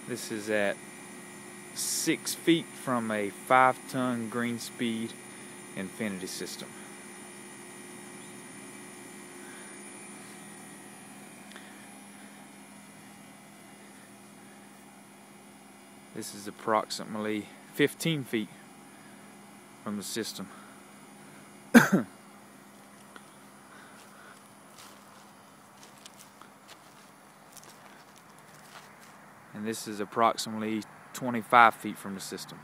This is at 6 feet from a 5-ton Greenspeed infinity system. This is approximately 15 feet from the system. And this is approximately 25 feet from the system.